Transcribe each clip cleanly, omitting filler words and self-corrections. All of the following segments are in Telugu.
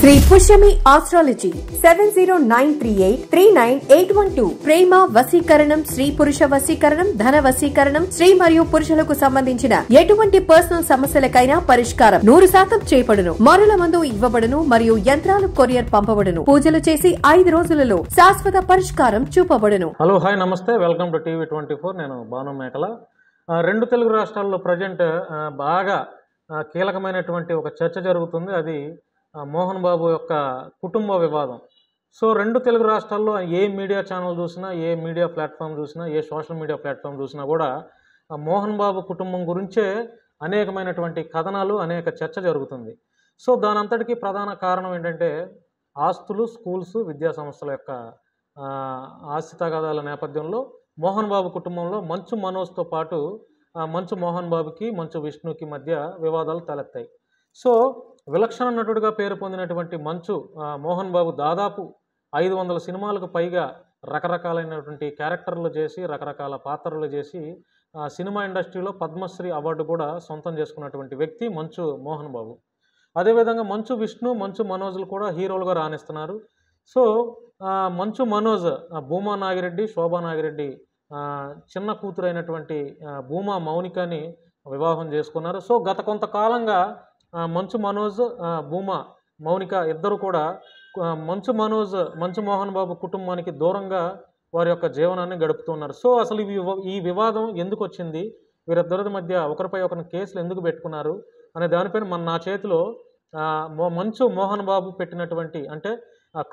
శ్రీ పుష్యమి ఆస్ట్రాలజీ 7093839812 ప్రేమ వశీకరణం, స్త్రీ పురుష వశీకరణం, ధన వశీకరణం, స్త్రీ మరియు పురుషులకు సంబంధించిన ఎటువంటి పర్సనల్ సమస్యలకైనా పరిష్కారం 100% చేయబడును. మరుల మందు ఇవ్వబడును మరియు యంత్రాలు కొరియర్ పంపబడును. పూజలు చేసి 5 రోజులలో శాశ్వత పరిష్కారం చూపబడును. హలో హాయ్ నమస్తే, వెల్కమ్ టు టీవీ 24. నేను భాను మేకల. రెండు తెలుగు రాష్ట్రాల్లో ప్రజెంట్ బాగా కీలకమైనటువంటి ఒక చర్చ జరుగుతుంది. అది మోహన్ బాబు యొక్క కుటుంబ వివాదం. సో రెండు తెలుగు రాష్ట్రాల్లో ఏ మీడియా ఛానల్ చూసినా, ఏ మీడియా ప్లాట్ఫామ్ చూసినా, ఏ సోషల్ మీడియా ప్లాట్ఫామ్ చూసినా కూడా మోహన్ బాబు కుటుంబం గురించే అనేకమైనటువంటి కథనాలు, అనేక చర్చ జరుగుతుంది. సో దానంతటికీ ప్రధాన కారణం ఏంటంటే ఆస్తులు, స్కూల్స్, విద్యా సంస్థల యొక్క ఆస్తి తగాదాల నేపథ్యంలో మోహన్ బాబు కుటుంబంలో మంచు మనోజ్తో పాటు మంచు మోహన్ బాబుకి, మంచు విష్ణుకి మధ్య వివాదాలు తలెత్తాయి. సో విలక్షణ నటుడిగా పేరు పొందినటువంటి మంచు మోహన్ బాబు దాదాపు 500 సినిమాలకు పైగా రకరకాలైనటువంటి క్యారెక్టర్లు చేసి, రకరకాల పాత్రలు చేసి సినిమా ఇండస్ట్రీలో పద్మశ్రీ అవార్డు కూడా సొంతం చేసుకున్నటువంటి వ్యక్తి మంచు మోహన్ బాబు. అదేవిధంగా మంచు విష్ణు, మంచు మనోజ్లు కూడా హీరోలుగా రాణిస్తున్నారు. సో మంచు మనోజ్ భూమా నాగిరెడ్డి, శోభా నాగిరెడ్డి చిన్న కూతురైనటువంటి భూమా మౌనికని వివాహం చేసుకున్నారు. సో గత కొంతకాలంగా మంచు మనోజ్, భూమా మౌనిక ఇద్దరు కూడా మంచు మోహన్ బాబు కుటుంబానికి దూరంగా వారి యొక్క జీవనాన్ని గడుపుతున్నారు. సో అసలు ఈ వివాదం ఎందుకు వచ్చింది, వీరిద్దరి మధ్య ఒకరిపై ఒకరిని కేసులు ఎందుకు పెట్టుకున్నారు అనే దానిపైన నా చేతిలో మంచు మోహన్ బాబు పెట్టినటువంటి, అంటే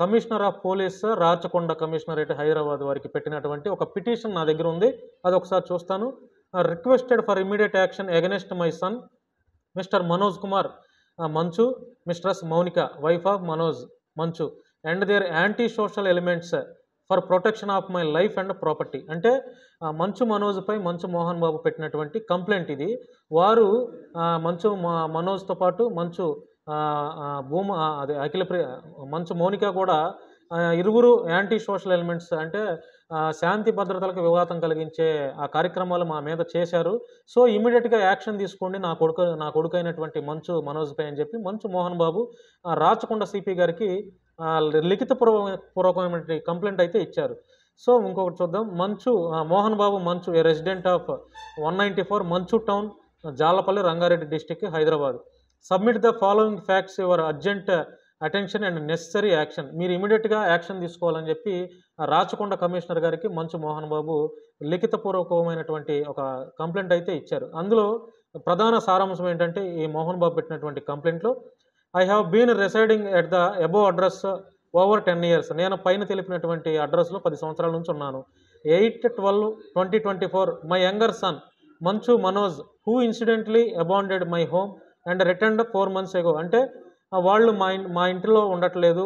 commissioner of police, Rachakonda commissionerate Hyderabad వారికి పెట్టినటువంటి ఒక పిటిషన్ నా దగ్గర ఉంది. అది ఒకసారి చూస్తాను. Requested for immediate action against my son mister Manoj Kumar Manchu, mistress Mounika wife of Manoj Manchu and their anti social elements for protection of my life and property. అంటే మంచు మనోజ్పై మంచు మోహన్ బాబు పెట్టినటువంటి కంప్లైంట్ ఇది. వారు మంచు మనోజ్తో పాటు మంచు భూమా అదే మంచు మౌనిక కూడా ఇరువురు యాంటీ సోషల్ ఎలిమెంట్స్, అంటే శాంతి భద్రతలకు విఘాతం కలిగించే ఆ కార్యక్రమాలు మా మీద చేశారు. సో ఇమీడియట్గా యాక్షన్ తీసుకోండి నా కొడుకు అయినటువంటి మంచు మనోజ్పై అని చెప్పి మంచు మోహన్ బాబు రాచకొండ సిపి గారికి లిఖితపూర్వకమైనటువంటి కంప్లైంట్ అయితే ఇచ్చారు. సో ఇంకొకటి చూద్దాం. మోహన్ బాబు మంచు, ఏ రెసిడెంట్ ఆఫ్ 194 మంచు town, Jalapalli, Rangareddy district, Hyderabad. Submit the following facts your urgent attention and necessary action. మీరు ఇమీడియట్గా యాక్షన్ తీసుకోవాలని చెప్పి రాచకొండ కమిషనర్ గారికి మంచు మోహన్ బాబు లిఖితపూర్వకమైనటువంటి ఒక కంప్లైంట్ అయితే ఇచ్చారు. అందులో ప్రధాన సారాంశం ఏంటంటే, ఈ మోహన్ బాబు పెట్టినటువంటి కంప్లైంట్లో, I have been residing at the above address over 10 years. నేను పైన తెలిపినటువంటి అడ్రస్లో 10 సంవత్సరాల నుంచి ఉన్నాను. 8/12/2024 my younger sun Manchu Manoj who incidentally abandoned my home and returned 4 months ago. అంటే వాళ్ళు మా ఇంటిలో ఉండట్లేదు,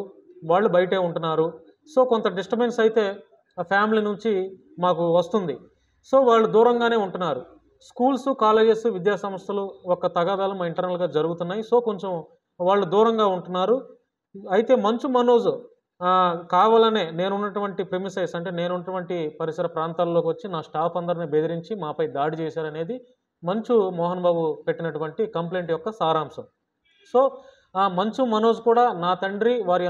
వాళ్ళు బయటే ఉంటున్నారు. సో కొంత డిస్టర్బెన్స్ అయితే ఆ ఫ్యామిలీ నుంచి మాకు వస్తుంది. సో వాళ్ళు దూరంగానే ఉంటున్నారు. స్కూల్స్, కాలేజెస్, విద్యా సంస్థలు ఒక తగాదాలు మా ఇంటర్నల్గా జరుగుతున్నాయి. సో కొంచెం వాళ్ళు దూరంగా ఉంటున్నారు. అయితే మంచు మనోజ్ కావాలనే నేనున్నటువంటి ప్రెమిసైస్, అంటే నేనున్నటువంటి పరిసర ప్రాంతాల్లోకి వచ్చి నా స్టాఫ్ అందరిని బెదిరించి మాపై దాడి చేశారనేది మంచు మోహన్ బాబు పెట్టినటువంటి కంప్లైంట్ యొక్క సారాంశం. సో మంచు మనోజ్ కూడా నా తండ్రి, వారి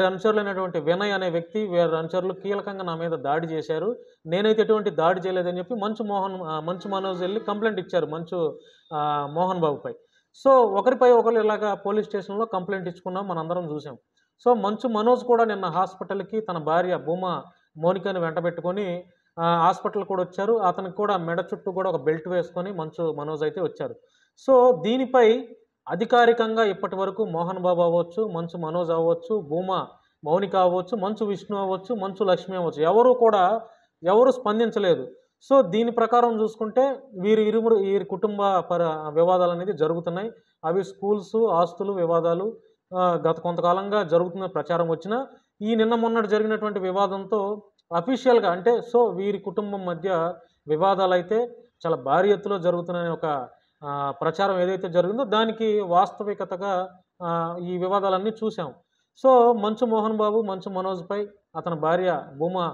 అనుచరులైనటువంటి వినయ్ అనే వ్యక్తి, వారి అనుచరులు కీలకంగా నా మీద దాడి చేశారు, నేనైతే ఎటువంటి దాడి చేయలేదని చెప్పి మంచు మనోజ్ వెళ్ళి కంప్లైంట్ ఇచ్చారు మంచు మోహన్ బాబుపై. సో ఒకరిపై ఒకరు ఇలాగా పోలీస్ స్టేషన్లో కంప్లైంట్ ఇచ్చుకున్నాం, మనందరం చూసాం. సో మంచు మనోజ్ కూడా నిన్న హాస్పిటల్కి తన భార్య భూమా మౌనికని వెంటబెట్టుకొని హాస్పిటల్ కూడా వచ్చారు. అతనికి కూడా మెడ చుట్టూ కూడా ఒక బెల్ట్ వేసుకొని మంచు మనోజ్ అయితే వచ్చారు. సో దీనిపై అధికారికంగా ఇప్పటి వరకు మోహన్ బాబు అవ్వచ్చు, మంచు మనోజ్ అవ్వచ్చు, భూమా మౌనిక అవ్వచ్చు, మంచు విష్ణు అవ్వచ్చు, మంచు లక్ష్మి అవ్వచ్చు, ఎవరు స్పందించలేదు. సో దీని ప్రకారం చూసుకుంటే వీరి కుటుంబ వివాదాలు అనేది జరుగుతున్నాయి. అవి స్కూల్స్, ఆస్తులు వివాదాలు గత కొంతకాలంగా జరుగుతున్న ప్రచారం వచ్చినా, ఈ నిన్న మొన్నటి జరిగినటువంటి వివాదంతో అఫీషియల్గా, అంటే సో వీరి కుటుంబం మధ్య వివాదాలు అయితే చాలా భారీ ఎత్తులో జరుగుతున్నాయనే ఒక ప్రచారం ఏదైతే జరిగిందో దానికి వాస్తవికతగా ఈ వివాదాలన్నీ చూసాం. సో మంచు మోహన్ బాబు మంచు మనోజ్పై అతని భార్య భూమా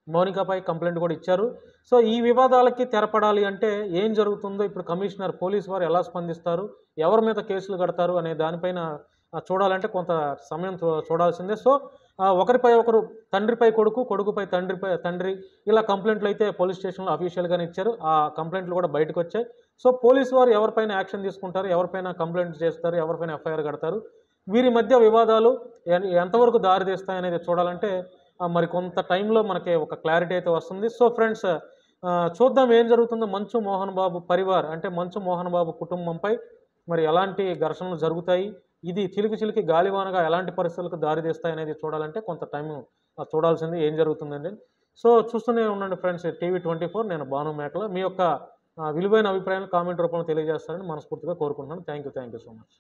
మౌనికపై కంప్లైంట్ కూడా ఇచ్చారు. సో ఈ వివాదాలకి తెరపడాలి అంటే ఏం జరుగుతుందో, ఇప్పుడు కమిషనర్ పోలీస్ వారు ఎలా స్పందిస్తారు, ఎవరి మీద కేసులు కడతారు అనే దానిపైన చూడాలంటే కొంత సమయం చూడాల్సిందే. సో ఒకరిపై ఒకరు, తండ్రిపై కొడుకు, కొడుకుపై తండ్రి ఇలా కంప్లైంట్లు అయితే పోలీస్ స్టేషన్లో అఫీషియల్గానే ఇచ్చారు. ఆ కంప్లైంట్లు కూడా బయటకు వచ్చాయి. సో పోలీసు వారు ఎవరిపైన యాక్షన్ తీసుకుంటారు, ఎవరిపైన కంప్లైంట్ చేస్తారు, ఎవరిపైన ఎఫ్ఐఆర్ కడతారు, వీరి మధ్య వివాదాలు ఎంతవరకు దారితీస్తాయనేది చూడాలంటే మరి కొంత టైంలో మనకి ఒక క్లారిటీ అయితే వస్తుంది. సో ఫ్రెండ్స్, చూద్దాం ఏం జరుగుతుందో. మంచు మోహన్ బాబు పరివార్ అంటే మంచు మోహన్ బాబు కుటుంబంపై మరి ఎలాంటి ఘర్షణలు జరుగుతాయి, ఇది చిలికి గాలివానగా ఎలాంటి పరిస్థితులకు దారితీస్తాయి అనేది చూడాలంటే కొంత టైం చూడాల్సింది ఏం జరుగుతుందండి. సో చూస్తూనే ఉండండి ఫ్రెండ్స్, TV24. నేను భాను మేకల. మీ యొక్క విలువైన అభిప్రాయాన్ని కామెంట్ రూపంలో తెలియజేస్తారని మనస్ఫూర్తిగా కోరుకుంటున్నాను. Thank you so much.